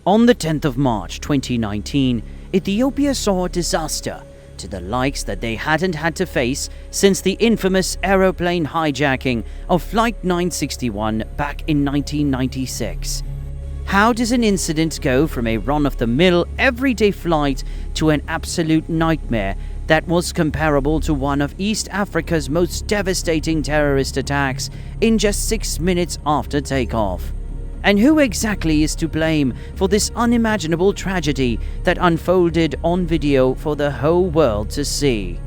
On the 10th of March 2019, Ethiopia saw a disaster to the likes that they hadn't had to face since the infamous aeroplane hijacking of Flight 961 back in 1996. How does an incident go from a run-of-the-mill everyday flight to an absolute nightmare that was comparable to one of East Africa's most devastating terrorist attacks in just 6 minutes after takeoff? And who exactly is to blame for this unimaginable tragedy that unfolded on video for the whole world to see?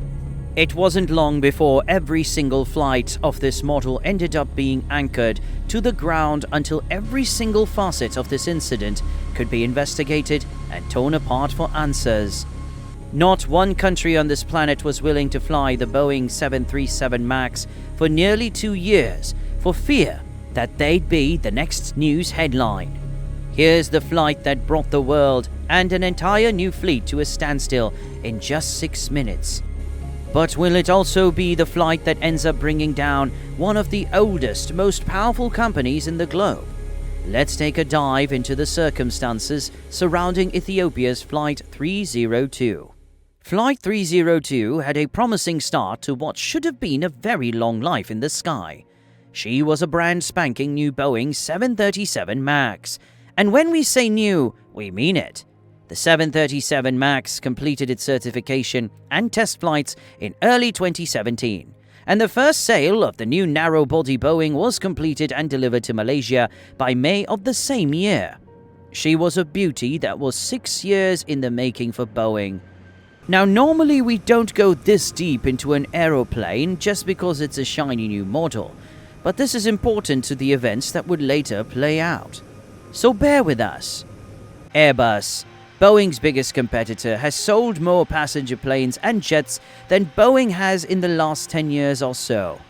It wasn't long before every single flight of this model ended up being anchored to the ground until every single facet of this incident could be investigated and torn apart for answers. Not one country on this planet was willing to fly the Boeing 737 MAX for nearly 2 years for fear that they'd be the next news headline. Here's the flight that brought the world and an entire new fleet to a standstill in just 6 minutes. But will it also be the flight that ends up bringing down one of the oldest, most powerful companies in the globe? Let's take a dive into the circumstances surrounding Ethiopia's Flight 302. Flight 302 had a promising start to what should have been a very long life in the sky. She was a brand spanking new Boeing 737 MAX. And when we say new, we mean it. The 737 MAX completed its certification and test flights in early 2017, and the first sale of the new narrow-body Boeing was completed and delivered to Malaysia by May of the same year. She was a beauty that was 6 years in the making for Boeing. Now, normally we don't go this deep into an aeroplane just because it's a shiny new model, but this is important to the events that would later play out. So bear with us. Airbus, Boeing's biggest competitor, has sold more passenger planes and jets than Boeing has in the last 10 years or so.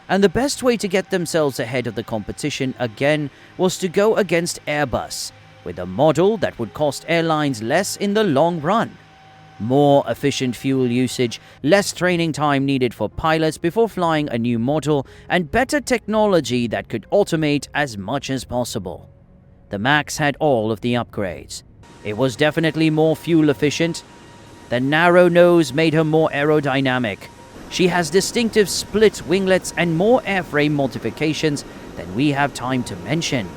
And the best way to get themselves ahead of the competition again was to go against Airbus, with a model that would cost airlines less in the long run. More efficient fuel usage, less training time needed for pilots before flying a new model, and better technology that could automate as much as possible. The MAX had all of the upgrades. It was definitely more fuel efficient. The narrow nose made her more aerodynamic. She has distinctive split winglets and more airframe modifications than we have time to mention.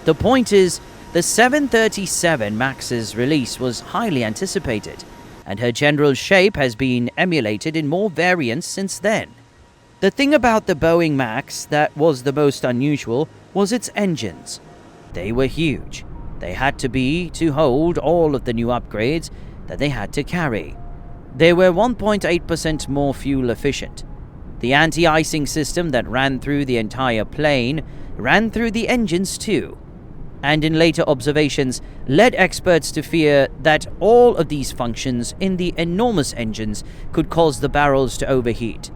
The point is, the 737 MAX's release was highly anticipated, and her general shape has been emulated in more variants since then. The thing about the Boeing MAX that was the most unusual was its engines. They were huge. They had to be to hold all of the new upgrades that they had to carry. They were 1.8% more fuel efficient. The anti-icing system that ran through the entire plane ran through the engines too, and in later observations led experts to fear that all of these functions in the enormous engines could cause the barrels to overheat.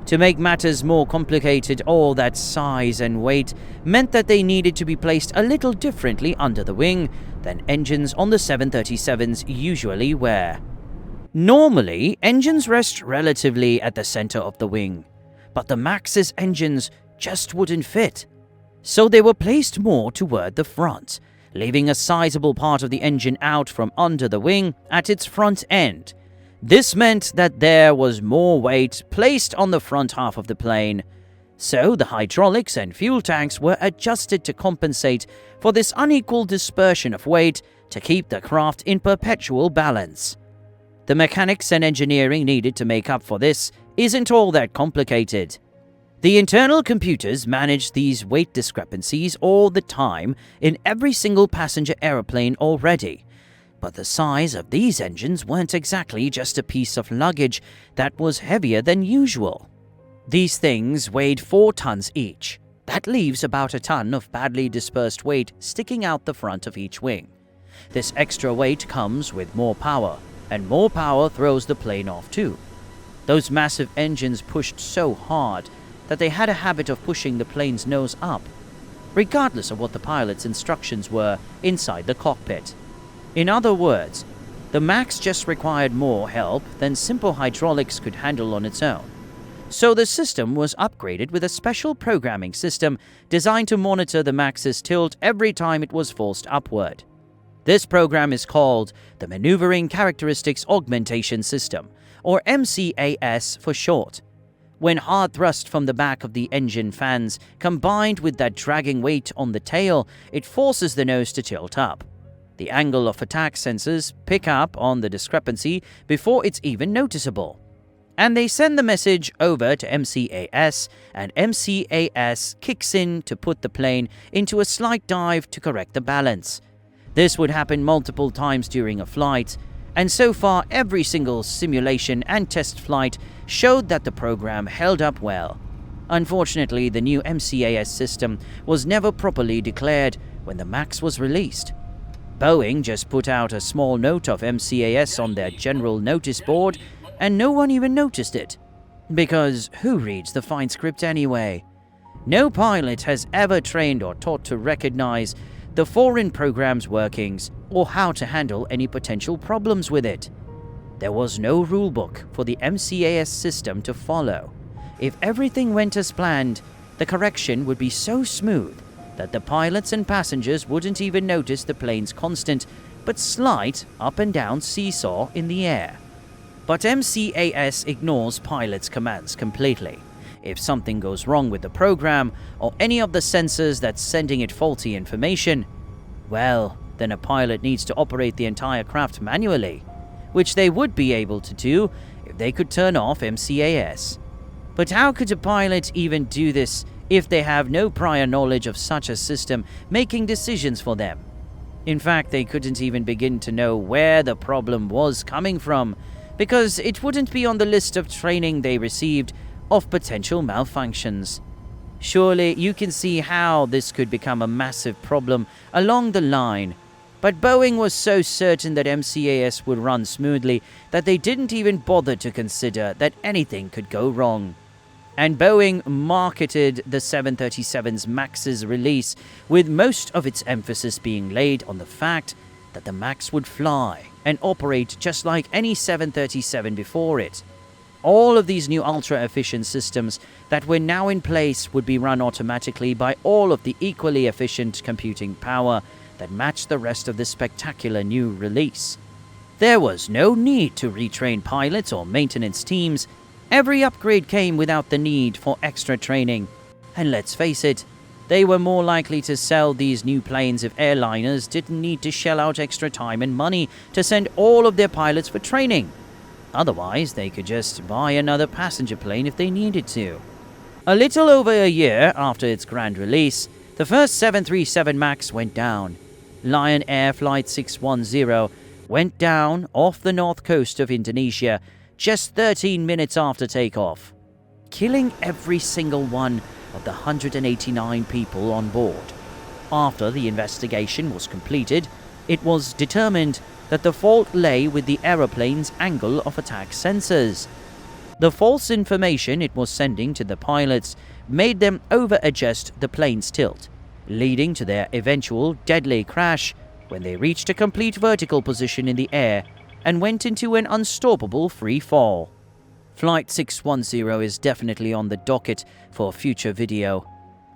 To make matters more complicated, all that size and weight meant that they needed to be placed a little differently under the wing than engines on the 737s usually were. Normally, engines rest relatively at the center of the wing, but the MAX's engines just wouldn't fit. So they were placed more toward the front, leaving a sizable part of the engine out from under the wing at its front end. This meant that there was more weight placed on the front half of the plane, so the hydraulics and fuel tanks were adjusted to compensate for this unequal dispersion of weight to keep the craft in perpetual balance. The mechanics and engineering needed to make up for this isn't all that complicated. The internal computers manage these weight discrepancies all the time in every single passenger aeroplane already. But the size of these engines weren't exactly just a piece of luggage that was heavier than usual. These things weighed 4 tons each. That leaves about a ton of badly dispersed weight sticking out the front of each wing. This extra weight comes with more power, and more power throws the plane off too. Those massive engines pushed so hard that they had a habit of pushing the plane's nose up, regardless of what the pilot's instructions were inside the cockpit. In other words, the MAX just required more help than simple hydraulics could handle on its own. So the system was upgraded with a special programming system designed to monitor the MAX's tilt every time it was forced upward. This program is called the Maneuvering Characteristics Augmentation System, or MCAS for short. When hard thrust from the back of the engine fans combined with that dragging weight on the tail, it forces the nose to tilt up. The angle of attack sensors pick up on the discrepancy before it's even noticeable, and they send the message over to MCAS, and MCAS kicks in to put the plane into a slight dive to correct the balance. This would happen multiple times during a flight, and so far every single simulation and test flight showed that the program held up well. Unfortunately, the new MCAS system was never properly declared when the MAX was released. Boeing just put out a small note of MCAS on their general notice board, and no one even noticed it. Because who reads the fine script anyway? No pilot has ever trained or taught to recognize the foreign program's workings or how to handle any potential problems with it. There was no rulebook for the MCAS system to follow. If everything went as planned, the correction would be so smooth that the pilots and passengers wouldn't even notice the plane's constant but slight up and down seesaw in the air. But MCAS ignores pilots' commands completely. If something goes wrong with the program or any of the sensors that's sending it faulty information, well, then a pilot needs to operate the entire craft manually, which they would be able to do if they could turn off MCAS. But how could a pilot even do this if they have no prior knowledge of such a system making decisions for them? In fact, they couldn't even begin to know where the problem was coming from, because it wouldn't be on the list of training they received of potential malfunctions. Surely you can see how this could become a massive problem along the line. But Boeing was so certain that MCAS would run smoothly that they didn't even bother to consider that anything could go wrong. And Boeing marketed the 737's MAX's release with most of its emphasis being laid on the fact that the MAX would fly and operate just like any 737 before it. All of these new ultra-efficient systems that were now in place would be run automatically by all of the equally efficient computing power that matched the rest of this spectacular new release. There was no need to retrain pilots or maintenance teams. Every upgrade came without the need for extra training. And let's face it, they were more likely to sell these new planes if airliners didn't need to shell out extra time and money to send all of their pilots for training. Otherwise, they could just buy another passenger plane if they needed to. A little over a year after its grand release, the first 737 MAX went down. Lion Air Flight 610 went down off the north coast of Indonesia just 13 minutes after takeoff, killing every single one of the 189 people on board. After the investigation was completed, it was determined that the fault lay with the aeroplane's angle of attack sensors. The false information it was sending to the pilots made them over-adjust the plane's tilt, leading to their eventual deadly crash when they reached a complete vertical position in the air and went into an unstoppable free fall. Flight 610 is definitely on the docket for a future video.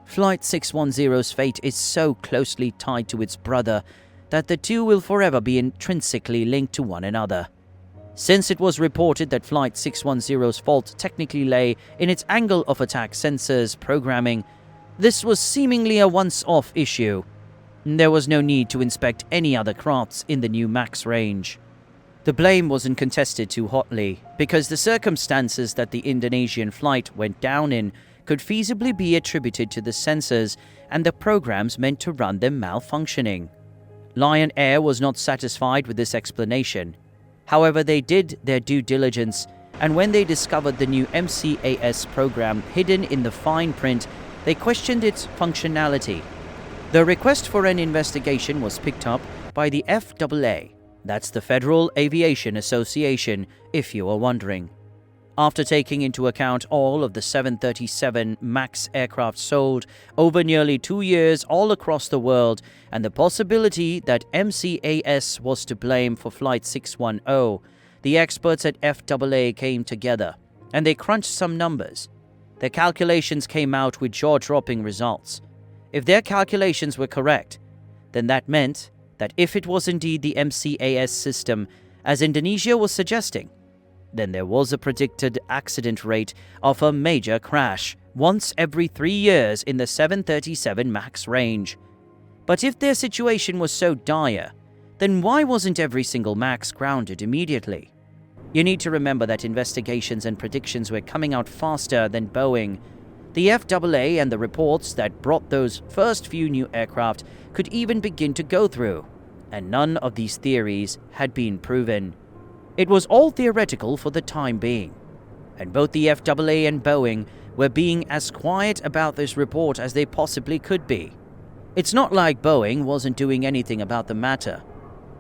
Flight 610's fate is so closely tied to its brother that the two will forever be intrinsically linked to one another. Since it was reported that Flight 610's fault technically lay in its angle of attack sensors programming, this was seemingly a once-off issue. There was no need to inspect any other crafts in the new MAX range. The blame wasn't contested too hotly, because the circumstances that the Indonesian flight went down in could feasibly be attributed to the sensors and the programs meant to run them malfunctioning. Lion Air was not satisfied with this explanation. However, they did their due diligence, and when they discovered the new MCAS program hidden in the fine print, they questioned its functionality. The request for an investigation was picked up by the FAA. That's the Federal Aviation Association, if you are wondering. After taking into account all of the 737 MAX aircraft sold over nearly 2 years all across the world, and the possibility that MCAS was to blame for Flight 610, the experts at FAA came together, and they crunched some numbers. Their calculations came out with jaw-dropping results. If their calculations were correct, then that meant that if it was indeed the MCAS system, as Indonesia was suggesting, then there was a predicted accident rate of a major crash once every 3 years in the 737 MAX range. But if their situation was so dire, then why wasn't every single MAX grounded immediately? You need to remember that investigations and predictions were coming out faster than Boeing. The FAA and the reports that brought those first few new aircraft could even begin to go through, and none of these theories had been proven. It was all theoretical for the time being, and both the FAA and Boeing were being as quiet about this report as they possibly could be. It's not like Boeing wasn't doing anything about the matter.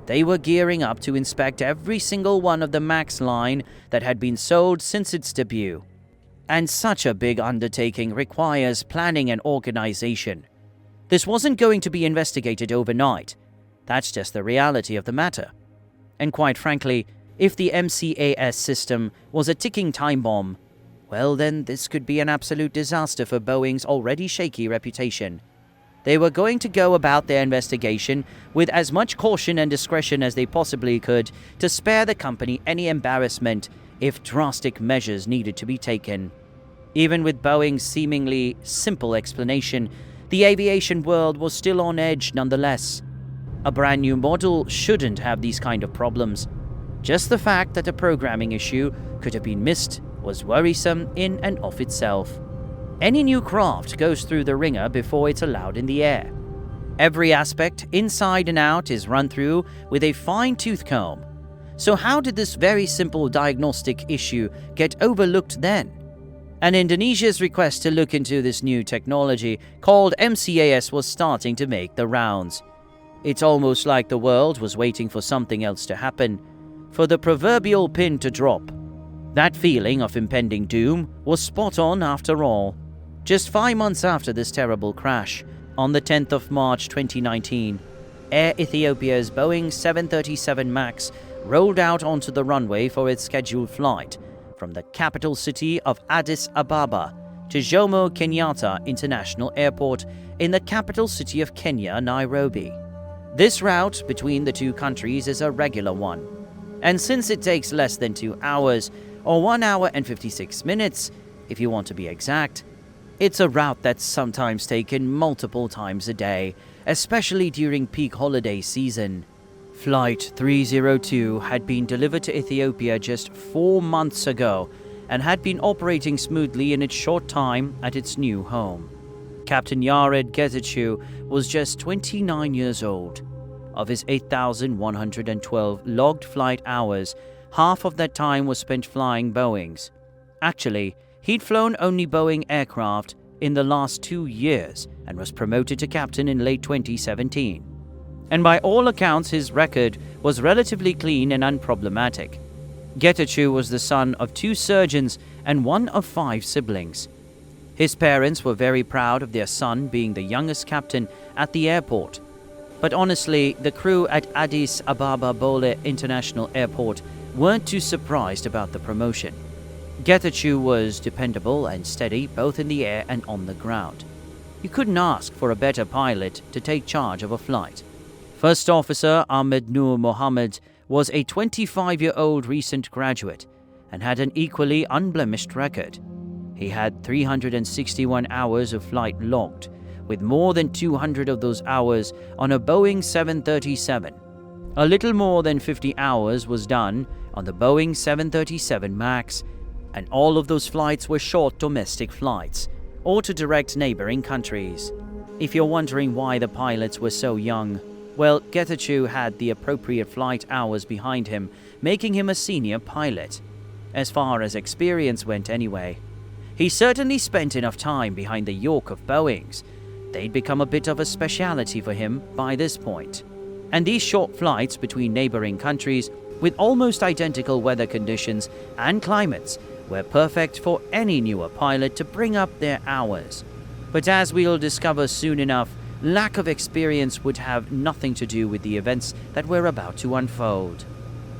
They were gearing up to inspect every single one of the MAX line that had been sold since its debut. And such a big undertaking requires planning and organization. This wasn't going to be investigated overnight. That's just the reality of the matter. And quite frankly, if the MCAS system was a ticking time bomb, well then this could be an absolute disaster for Boeing's already shaky reputation. They were going to go about their investigation with as much caution and discretion as they possibly could to spare the company any embarrassment if drastic measures needed to be taken. Even with Boeing's seemingly simple explanation, the aviation world was still on edge nonetheless. A brand new model shouldn't have these kind of problems. Just the fact that a programming issue could have been missed was worrisome in and of itself. Any new craft goes through the ringer before it's allowed in the air. Every aspect, inside and out, is run through with a fine-tooth comb. So how did this very simple diagnostic issue get overlooked then? And Indonesia's request to look into this new technology called MCAS was starting to make the rounds. It's almost like the world was waiting for something else to happen, for the proverbial pin to drop. That feeling of impending doom was spot on after all. Just 5 months after this terrible crash, on the 10th of March 2019, Air Ethiopia's Boeing 737 MAX rolled out onto the runway for its scheduled flight from the capital city of Addis Ababa to Jomo Kenyatta International Airport in the capital city of Kenya, Nairobi. This route between the two countries is a regular one, and since it takes less than 2 hours, or 1 hour and 56 minutes, if you want to be exact, it's a route that's sometimes taken multiple times a day, especially during peak holiday season. Flight 302 had been delivered to Ethiopia just 4 months ago and had been operating smoothly in its short time at its new home. Captain Yared Getachew was just 29 years old. Of his 8,112 logged flight hours, half of that time was spent flying Boeings. Actually, he'd flown only Boeing aircraft in the last 2 years and was promoted to captain in late 2017. And by all accounts, his record was relatively clean and unproblematic. Getachew was the son of 2 surgeons and one of 5 siblings. His parents were very proud of their son being the youngest captain at the airport. But honestly, the crew at Addis Ababa Bole International Airport weren't too surprised about the promotion. Getachew was dependable and steady both in the air and on the ground. You couldn't ask for a better pilot to take charge of a flight. First Officer Ahmed Nur Mohammed was a 25-year-old recent graduate and had an equally unblemished record. He had 361 hours of flight logged, with more than 200 of those hours on a Boeing 737. A little more than 50 hours was done on the Boeing 737 MAX, and all of those flights were short domestic flights, or to direct neighboring countries. If you're wondering why the pilots were so young, well, Getachew had the appropriate flight hours behind him, making him a senior pilot. As far as experience went anyway. He certainly spent enough time behind the yoke of Boeings. They'd become a bit of a speciality for him by this point. And these short flights between neighboring countries with almost identical weather conditions and climates were perfect for any newer pilot to bring up their hours. But as we'll discover soon enough, lack of experience would have nothing to do with the events that were about to unfold.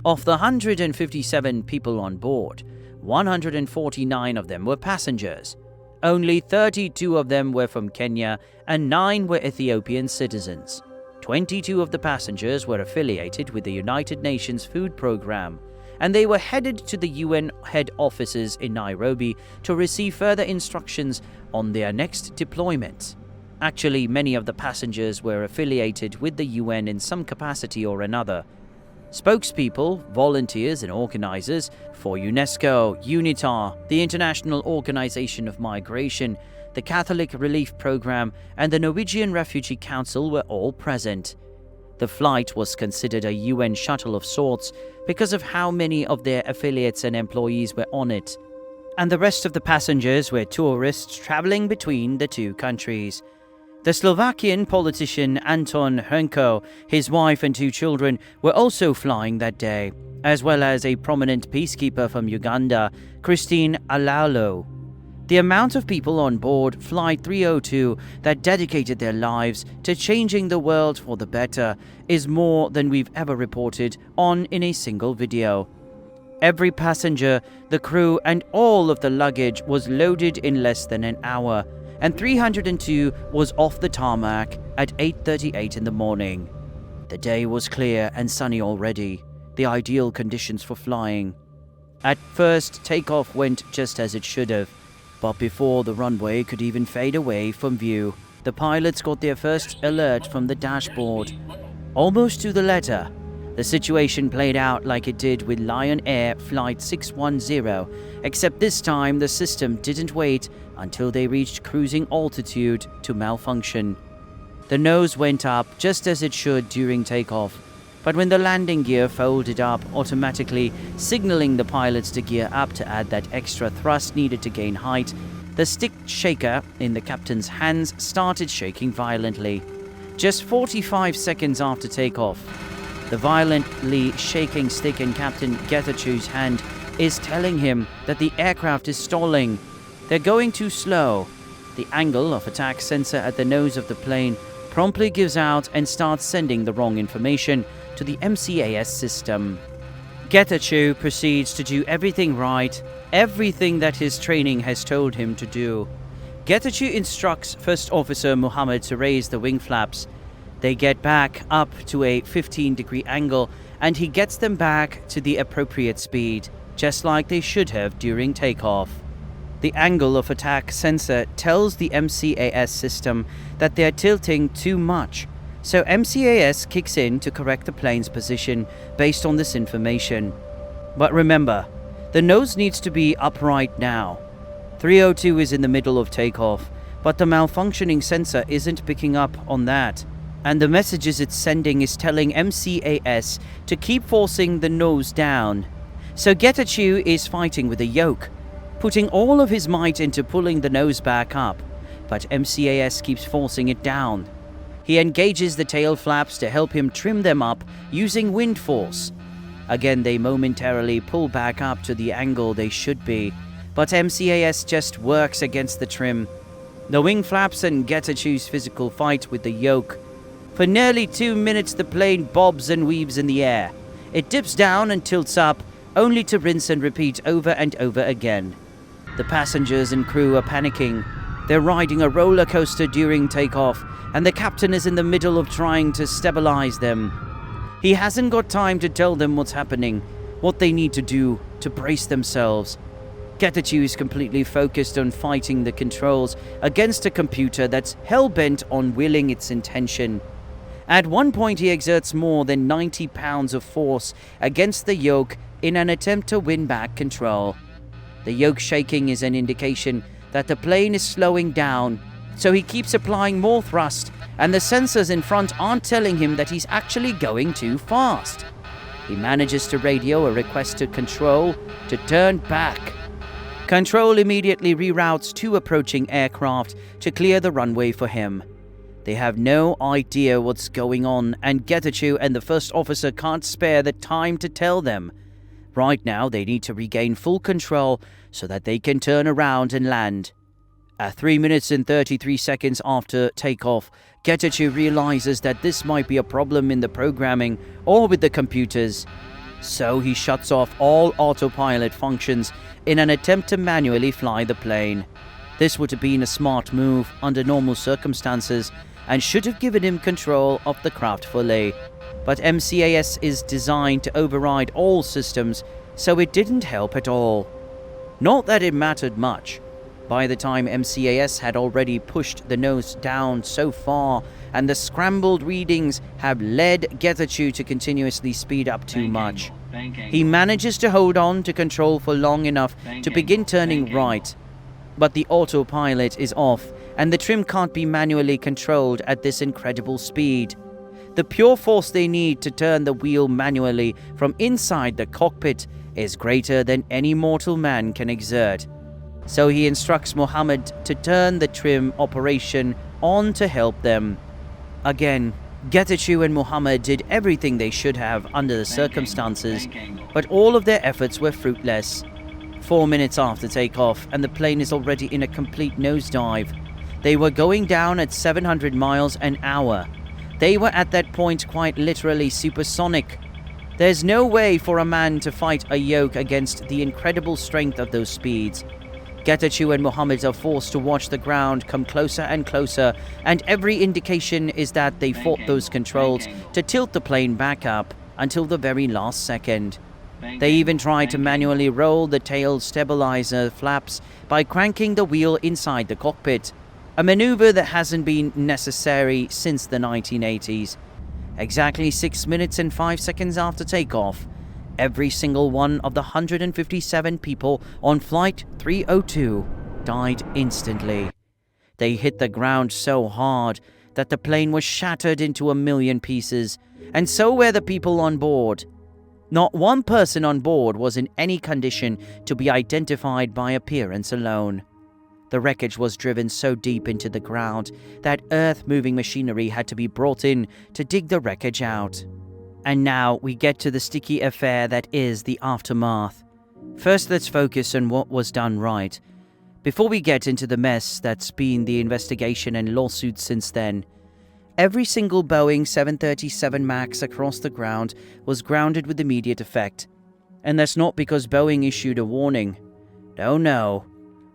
Of the 157 people on board, 149 of them were passengers. Only 32 of them were from Kenya and 9 were Ethiopian citizens. 22 of the passengers were affiliated with the United Nations Food Programme, and they were headed to the UN head offices in Nairobi to receive further instructions on their next deployment. Actually, many of the passengers were affiliated with the UN in some capacity or another. Spokespeople, volunteers and organizers for UNESCO, UNITAR, the International Organization of Migration, the Catholic Relief Program, and the Norwegian Refugee Council were all present. The flight was considered a UN shuttle of sorts because of how many of their affiliates and employees were on it, and the rest of the passengers were tourists traveling between the two countries. The Slovakian politician Anton Hrnko, his wife and 2 children were also flying that day, as well as a prominent peacekeeper from Uganda, Christine Alalo. The amount of people on board Flight 302 that dedicated their lives to changing the world for the better is more than we've ever reported on in a single video. Every passenger, the crew, and all of the luggage was loaded in less than an hour, and 302 was off the tarmac at 8:38 in the morning. The day was clear and sunny already, the ideal conditions for flying. At first, takeoff went just as it should have, but before the runway could even fade away from view, the pilots got their first alert from the dashboard. Almost to the letter, the situation played out like it did with Lion Air Flight 610, except this time the system didn't wait until they reached cruising altitude to malfunction. The nose went up just as it should during takeoff, but when the landing gear folded up automatically, signaling the pilots to gear up to add that extra thrust needed to gain height, the stick shaker in the captain's hands started shaking violently. Just 45 seconds after takeoff, the violently shaking stick in Captain Getachu's hand is telling him that the aircraft is stalling. They're going too slow. The angle of attack sensor at the nose of the plane promptly gives out and starts sending the wrong information to the MCAS system. Getachew proceeds to do everything right, everything that his training has told him to do. Getachew instructs First Officer Muhammad to raise the wing flaps. They get back up to a 15-degree angle, and he gets them back to the appropriate speed, just like they should have during takeoff. The angle of attack sensor tells the MCAS system that they're tilting too much, so MCAS kicks in to correct the plane's position based on this information. But remember, the nose needs to be upright now. 302 is in the middle of takeoff, but the malfunctioning sensor isn't picking up on that, and the messages it's sending is telling MCAS to keep forcing the nose down. So Getachew is fighting with the yoke, putting all of his might into pulling the nose back up, but MCAS keeps forcing it down. He engages the tail flaps to help him trim them up using wind force. Again, they momentarily pull back up to the angle they should be, but MCAS just works against the trim. The wing flaps and Getachew's physical fight with the yoke. For nearly 2 minutes, the plane bobs and weaves in the air. It dips down and tilts up, only to rinse and repeat over and over again. The passengers and crew are panicking. They're riding a roller coaster during takeoff, and the captain is in the middle of trying to stabilize them. He hasn't got time to tell them what's happening, what they need to do to brace themselves. Getachew is completely focused on fighting the controls against a computer that's hell-bent on willing its intention. At one point, he exerts more than 90 pounds of force against the yoke in an attempt to win back control. The yoke shaking is an indication that the plane is slowing down, so he keeps applying more thrust, and the sensors in front aren't telling him that he's actually going too fast. He manages to radio a request to control to turn back. Control immediately reroutes 2 approaching aircraft to clear the runway for him. They have no idea what's going on, and Getachew and the first officer can't spare the time to tell them. Right now, they need to regain full control so that they can turn around and land. At 3 minutes and 33 seconds after takeoff, Getachew realizes that this might be a problem in the programming or with the computers. So he shuts off all autopilot functions in an attempt to manually fly the plane. This would have been a smart move under normal circumstances, and should have given him control of the craft fully. But MCAS is designed to override all systems, so it didn't help at all. Not that it mattered much. By the time MCAS had already pushed the nose down so far, and the scrambled readings have led Getachew to continuously speed up too much. He manages to hold on to control for long enough to begin turning right, but the autopilot is off, and the trim can't be manually controlled at this incredible speed. The pure force they need to turn the wheel manually from inside the cockpit is greater than any mortal man can exert. So he instructs Mohammed to turn the trim operation on to help them. Again, Getachew and Mohammed did everything they should have under the circumstances, but all of their efforts were fruitless. 4 minutes after takeoff, and the plane is already in a complete nosedive. They were going down at 700 miles an hour. They were at that point quite literally supersonic. There's no way for a man to fight a yoke against the incredible strength of those speeds. Getachew and Mohammed are forced to watch the ground come closer and closer, and every indication is that they fought those controls to tilt the plane back up until the very last second. They even tried to manually roll the tail stabilizer flaps by cranking the wheel inside the cockpit, a maneuver that hasn't been necessary since the 1980s. Exactly 6 minutes and 5 seconds after takeoff, every single one of the 157 people on Flight 302 died instantly. They hit the ground so hard that the plane was shattered into a million pieces, and so were the people on board. Not one person on board was in any condition to be identified by appearance alone. The wreckage was driven so deep into the ground that earth-moving machinery had to be brought in to dig the wreckage out. And now we get to the sticky affair that is the aftermath. First, let's focus on what was done right, before we get into the mess that's been the investigation and lawsuits since then. Every single Boeing 737 MAX across the ground was grounded with immediate effect. And that's not because Boeing issued a warning. No.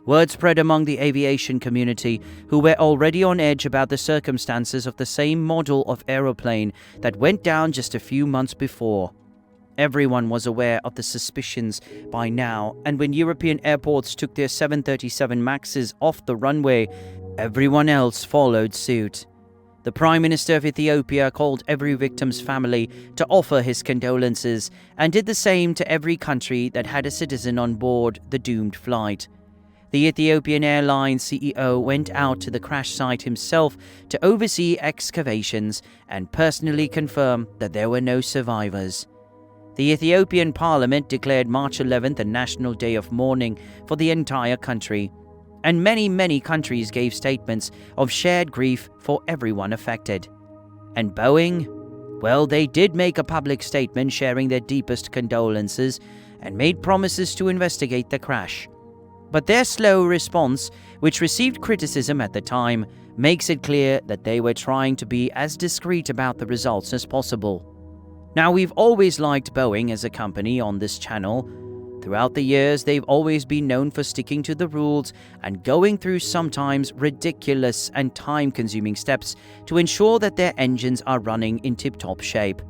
Word spread among the aviation community, who were already on edge about the circumstances of the same model of aeroplane that went down just a few months before. Everyone was aware of the suspicions by now, and when European airports took their 737 MAXs off the runway, everyone else followed suit. The Prime Minister of Ethiopia called every victim's family to offer his condolences, and did the same to every country that had a citizen on board the doomed flight. The Ethiopian Airlines CEO went out to the crash site himself to oversee excavations and personally confirm that there were no survivors. The Ethiopian Parliament declared March 11th a national day of mourning for the entire country, and many countries gave statements of shared grief for everyone affected. And Boeing? Well, they did make a public statement sharing their deepest condolences and made promises to investigate the crash. But their slow response, which received criticism at the time, makes it clear that they were trying to be as discreet about the results as possible. Now, we've always liked Boeing as a company on this channel. Throughout the years, they've always been known for sticking to the rules and going through sometimes ridiculous and time-consuming steps to ensure that their engines are running in tip-top shape.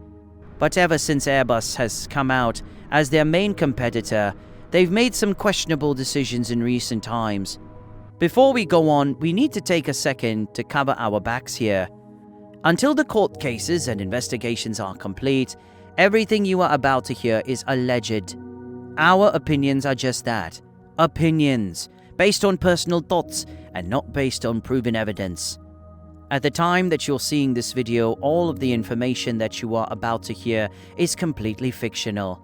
But ever since Airbus has come out as their main competitor, they've made some questionable decisions in recent times. Before we go on, we need to take a second to cover our backs here. Until the court cases and investigations are complete, everything you are about to hear is alleged. Our opinions are just that, opinions, based on personal thoughts and not based on proven evidence. At the time that you're seeing this video, all of the information that you are about to hear is completely fictional.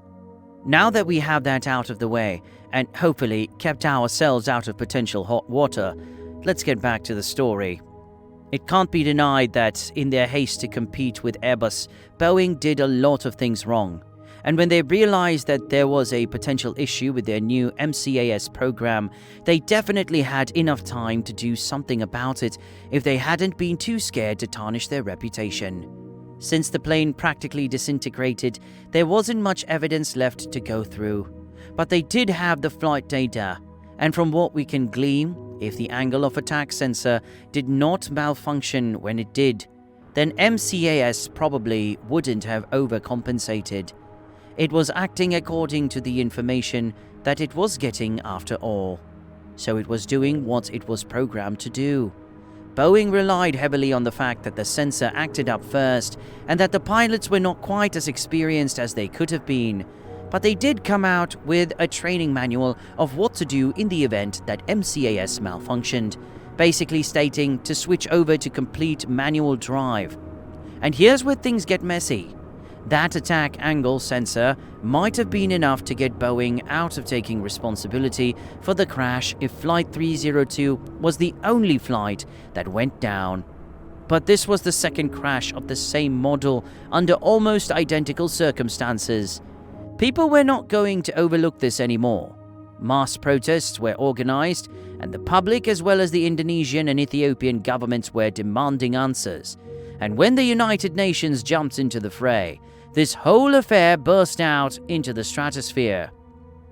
Now that we have that out of the way, and hopefully kept ourselves out of potential hot water, let's get back to the story. It can't be denied that, in their haste to compete with Airbus, Boeing did a lot of things wrong. And when they realized that there was a potential issue with their new MCAS program, they definitely had enough time to do something about it if they hadn't been too scared to tarnish their reputation. Since the plane practically disintegrated, there wasn't much evidence left to go through. But they did have the flight data, and from what we can glean, If the angle of attack sensor did not malfunction when it did, then MCAS probably wouldn't have overcompensated. It was acting according to the information that it was getting after all. So it was doing what it was programmed to do. Boeing relied heavily on the fact that the sensor acted up first and that the pilots were not quite as experienced as they could have been. But they did come out with a training manual of what to do in the event that MCAS malfunctioned, basically stating to switch over to complete manual drive. And here's where things get messy. That attack angle sensor might have been enough to get Boeing out of taking responsibility for the crash if Flight 302 was the only flight that went down. But this was the second crash of the same model under almost identical circumstances. People were not going to overlook this anymore. Mass protests were organized, and the public as well as the Indonesian and Ethiopian governments were demanding answers. And when the United Nations jumped into the fray, this whole affair burst out into the stratosphere.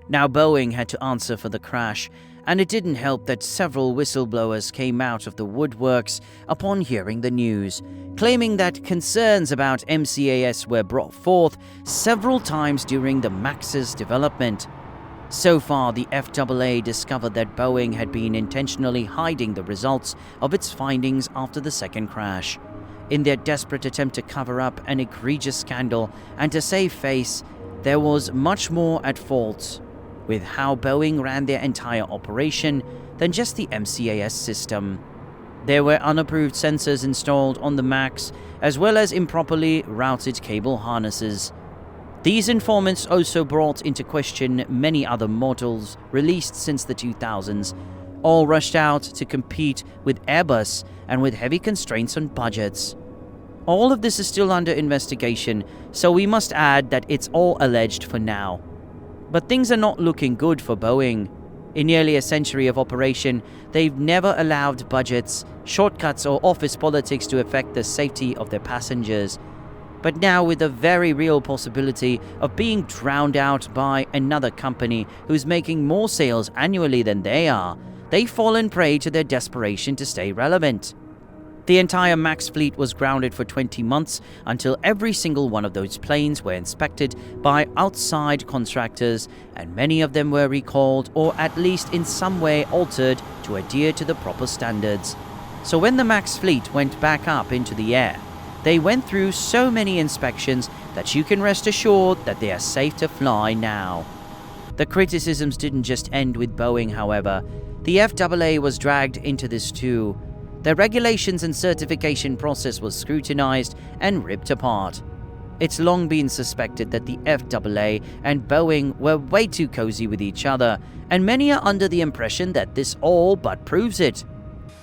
Now Boeing had to answer for the crash, and it didn't help that several whistleblowers came out of the woodworks upon hearing the news, claiming that concerns about MCAS were brought forth several times during the MAX's development. So far, the FAA discovered that Boeing had been intentionally hiding the results of its findings after the second crash. In their desperate attempt to cover up an egregious scandal and to save face, there was much more at fault with how Boeing ran their entire operation than just the MCAS system. There were unapproved sensors installed on the MAX, as well as improperly routed cable harnesses. These informants also brought into question many other models released since the 2000s, all rushed out to compete with Airbus and with heavy constraints on budgets. All of this is still under investigation, so we must add that it's all alleged for now. But things are not looking good for Boeing. In nearly a century of operation, they've never allowed budgets, shortcuts, or office politics to affect the safety of their passengers. But now, with the very real possibility of being drowned out by another company who's making more sales annually than they are, they've fallen prey to their desperation to stay relevant. The entire MAX fleet was grounded for 20 months until every single one of those planes were inspected by outside contractors, and many of them were recalled or at least in some way altered to adhere to the proper standards. So when the MAX fleet went back up into the air, they went through so many inspections that you can rest assured that they are safe to fly now. The criticisms didn't just end with Boeing, however. The FAA was dragged into this too. The regulations and certification process was scrutinized and ripped apart. It's long been suspected that the FAA and Boeing were way too cozy with each other, and many are under the impression that this all but proves it.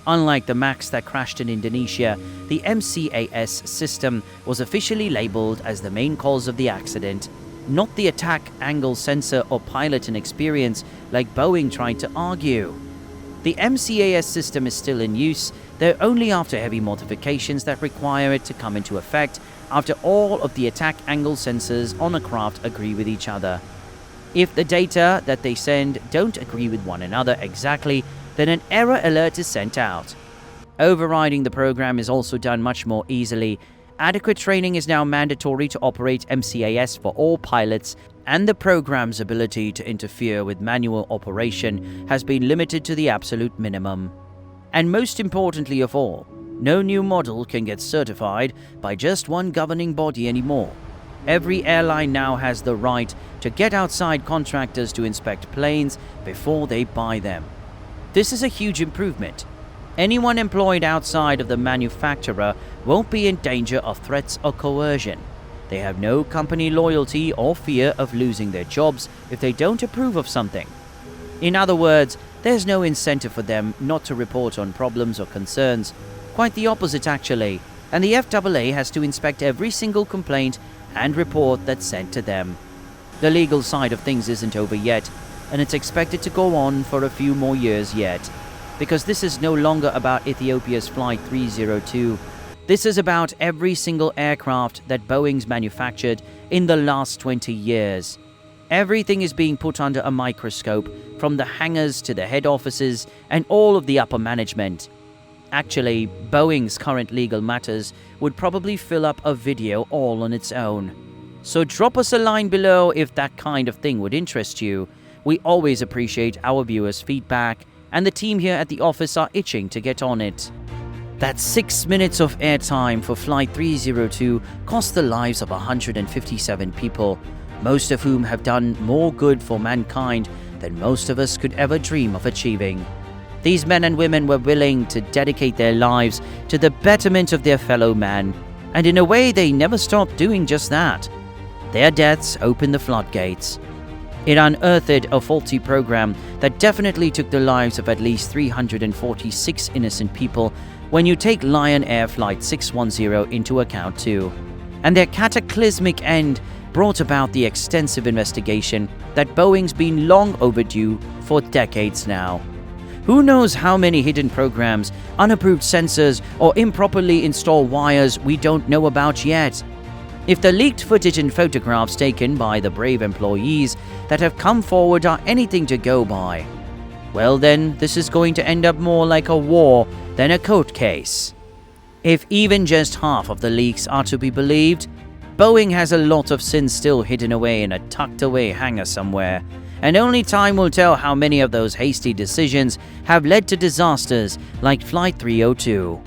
Unlike the MAX that crashed in Indonesia, the MCAS system was officially labeled as the main cause of the accident, not the attack angle sensor or pilot inexperience like Boeing tried to argue. The MCAS system is still in use, though only after heavy modifications that require it to come into effect after all of the attack angle sensors on a craft agree with each other. If the data that they send don't agree with one another exactly, then an error alert is sent out. Overriding the program is also done much more easily. Adequate training is now mandatory to operate MCAS for all pilots, and the program's ability to interfere with manual operation has been limited to the absolute minimum. And most importantly of all, no new model can get certified by just one governing body anymore. Every airline now has the right to get outside contractors to inspect planes before they buy them. This is a huge improvement. Anyone employed outside of the manufacturer won't be in danger of threats or coercion. They have no company loyalty or fear of losing their jobs if they don't approve of something. In other words, there's no incentive for them not to report on problems or concerns. Quite the opposite, actually. And the FAA has to inspect every single complaint and report that's sent to them. The legal side of things isn't over yet, and it's expected to go on for a few more years yet. Because this is no longer about Ethiopia's Flight 302. This is about every single aircraft that Boeing's manufactured in the last 20 years. Everything is being put under a microscope, from the hangars to the head offices and all of the upper management. Actually, Boeing's current legal matters would probably fill up a video all on its own. So drop us a line below if that kind of thing would interest you. We always appreciate our viewers' feedback, and the team here at the office are itching to get on it. That 6 minutes of airtime for Flight 302 cost the lives of 157 people, most of whom have done more good for mankind than most of us could ever dream of achieving. These men and women were willing to dedicate their lives to the betterment of their fellow man, and in a way they never stopped doing just that. Their deaths opened the floodgates. It unearthed a faulty program that definitely took the lives of at least 346 innocent people when you take Lion Air Flight 610 into account too. And their cataclysmic end brought about the extensive investigation that Boeing's been long overdue for decades now. Who knows how many hidden programs, unapproved sensors, or improperly installed wires we don't know about yet. If the leaked footage and photographs taken by the brave employees that have come forward are anything to go by, well then, this is going to end up more like a war than a court case. If even just half of the leaks are to be believed, Boeing has a lot of sins still hidden away in a tucked-away hangar somewhere, and only time will tell how many of those hasty decisions have led to disasters like Flight 302.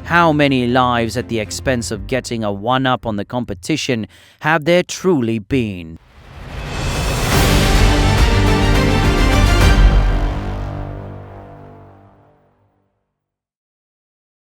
How many lives at the expense of getting a one-up on the competition have there truly been?